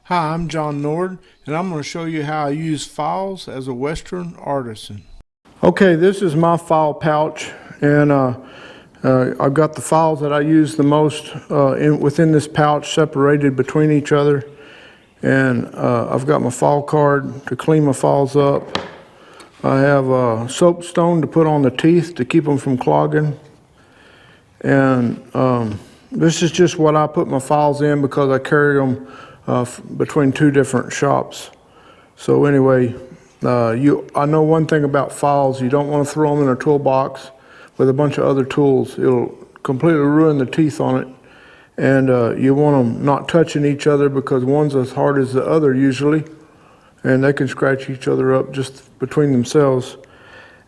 Hi, I'm John Nord, and I'm going to show you how I use files as a Western artisan. Okay, this is my file pouch, and I've got the files that I use the most within this pouch separated between each other. And I've got my file card to clean my files up. I have a soapstone to put on the teeth to keep them from clogging. And this is just what I put my files in because I carry them between two different shops. So anyway, I know one thing about files: you don't want to throw them in a toolbox with a bunch of other tools. It'll completely ruin the teeth on it. And you want them not touching each other because one's as hard as the other usually, and they can scratch each other up just between themselves.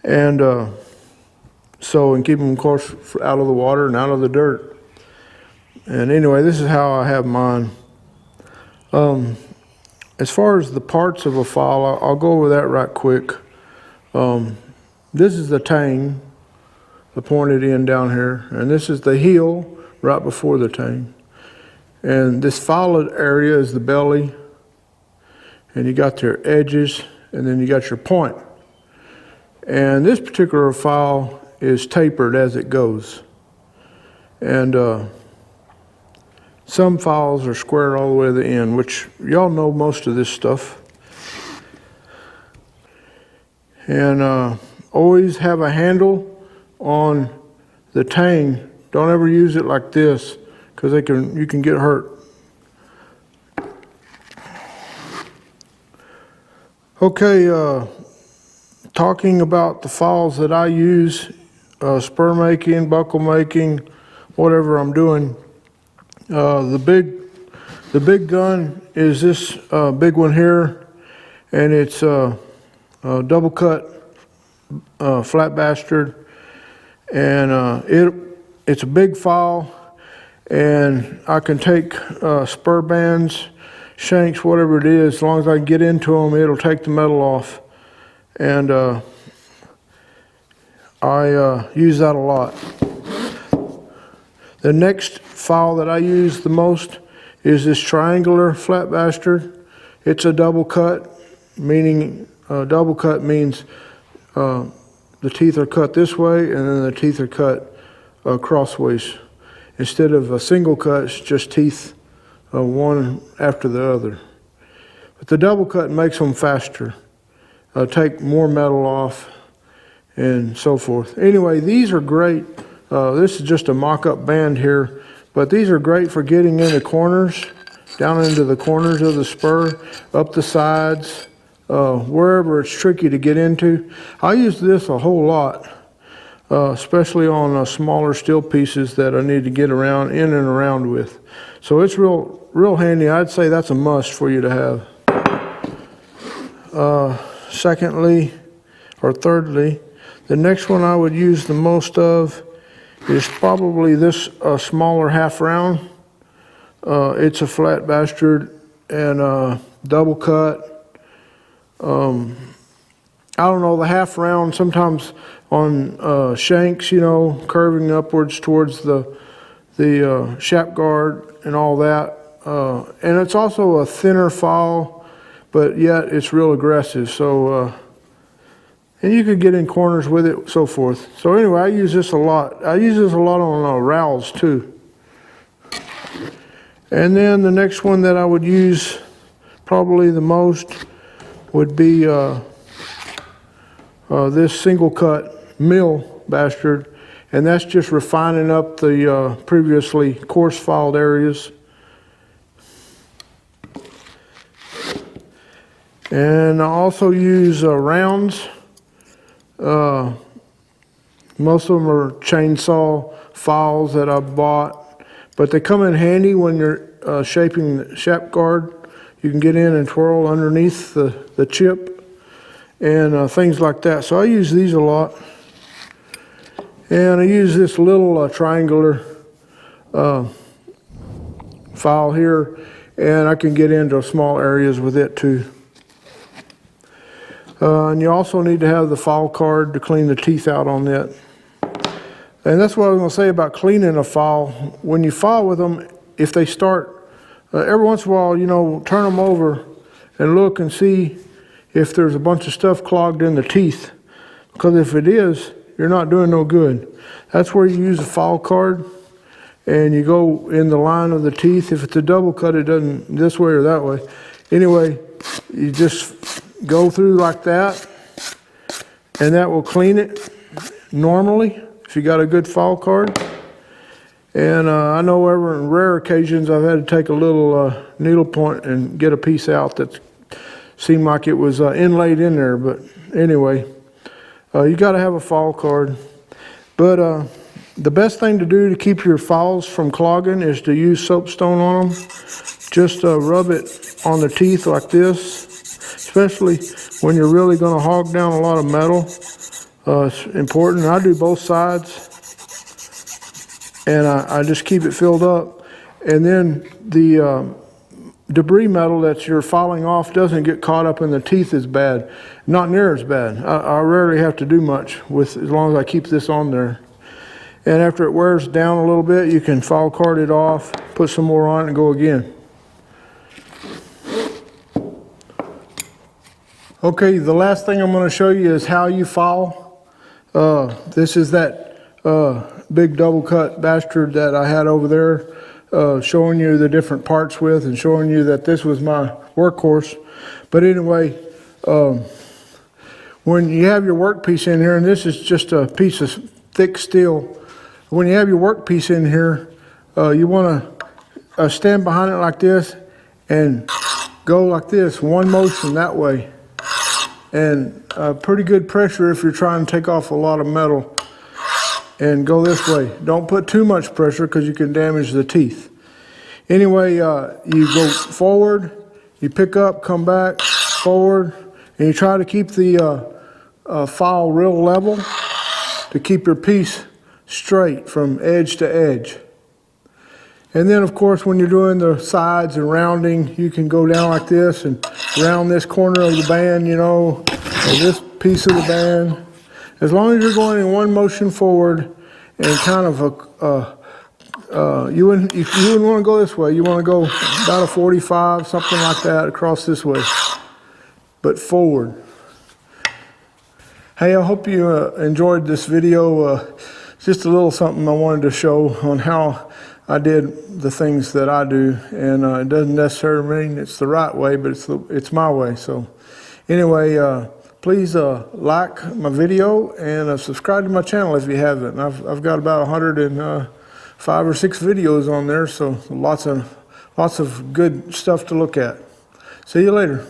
And and keep them, of course, out of the water and out of the dirt. And anyway, this is how I have mine. As far as the parts of a file, I'll go over that right quick. This is the tang, the pointed end down here, and this is the heel right before the tang. And this filed area is the belly, and you got your edges, and then you got your point. And this particular file is tapered as it goes. And some files are square all the way to the end, which y'all know most of this stuff. And always have a handle on the tang. Don't ever use it like this, because you can get hurt. Okay, talking about the files that I use, spur making, buckle making, whatever I'm doing. The big gun is this big one here, and it's a double cut flat bastard, and it's a big file, and I can take spur bands, shanks, whatever it is. As long as I can get into them, it'll take the metal off. And I use that a lot. The next file that I use the most is this triangular flat bastard. It's a double cut, meaning double cut means the teeth are cut this way and then the teeth are cut crossways. Instead of a single cut, it's just teeth one after the other. But the double cut makes them faster, take more metal off, and so forth. Anyway, these are great. This is just a mock-up band here, but these are great for getting into corners, down into the corners of the spur, up the sides, wherever it's tricky to get into. I use this a whole lot. Especially on smaller steel pieces that I need to get around in and around with. So it's real handy. I'd say that's a must for you to have. Secondly, or thirdly, the next one I would use the most of is probably this smaller half round. It's a flat bastard and double cut. I don't know, the half round sometimes on shanks, curving upwards towards the shaft guard and all that. And it's also a thinner file, but yet it's real aggressive. So, and you could get in corners with it, so forth. So anyway, I use this a lot. I use this a lot on rowels too. And then the next one that I would use probably the most would be this single cut mill bastard, and that's just refining up the previously coarse filed areas. And I also use rounds. Most of them are chainsaw files that I bought, but they come in handy when you're shaping the shaft guard. You can get in and twirl underneath the chip and things like that. So I use these a lot. And I use this little triangular file here, and I can get into small areas with it too. And you also need to have the file card to clean the teeth out on that. And that's what I was going to say about cleaning a file. When you file with them, if they start every once in a while, you know, turn them over and look and see if there's a bunch of stuff clogged in the teeth. Because if it is, you're not doing no good. That's where you use a file card and you go in the line of the teeth. If it's a double cut, it doesn't this way or that way. Anyway, you just go through like that and that will clean it normally if you got a good file card. And I know in rare occasions I've had to take a little needle point and get a piece out that seemed like it was inlaid in there. But anyway, you got to have a file card. But the best thing to do to keep your files from clogging is to use soapstone on them. Just rub it on the teeth like this, especially when you're really going to hog down a lot of metal. It's important. I do both sides. And I just keep it filled up. And then the debris metal that you're filing off doesn't get caught up in the teeth as bad. Not near as bad. I rarely have to do much with as long as I keep this on there. And after it wears down a little bit, you can file card it off, put some more on it, and go again. Okay, the last thing I'm going to show you is how you file. This is that big double cut bastard that I had over there, showing you the different parts with and showing you that this was my workhorse. But anyway, when you have your workpiece in here, and this is just a piece of thick steel, when you have your workpiece in here, you want to stand behind it like this and go like this, one motion that way. And pretty good pressure if you're trying to take off a lot of metal. And go this way. Don't put too much pressure because you can damage the teeth. Anyway, you go forward, you pick up, come back, forward, and you try to keep the file real level to keep your piece straight from edge to edge. And then, of course, when you're doing the sides and rounding, you can go down like this and round this corner of the band, you know, or this piece of the band. As long as you're going in one motion forward and kind of you wouldn't want to go this way. You want to go about a 45, something like that, across this way, but forward. Hey, I hope you enjoyed this video. Just a little something I wanted to show on how I did the things that I do, and it doesn't necessarily mean it's the right way, but it's my way. So anyway, please like my video and subscribe to my channel if you haven't. I've got about 105 or 6 videos on there, so lots of good stuff to look at. See you later.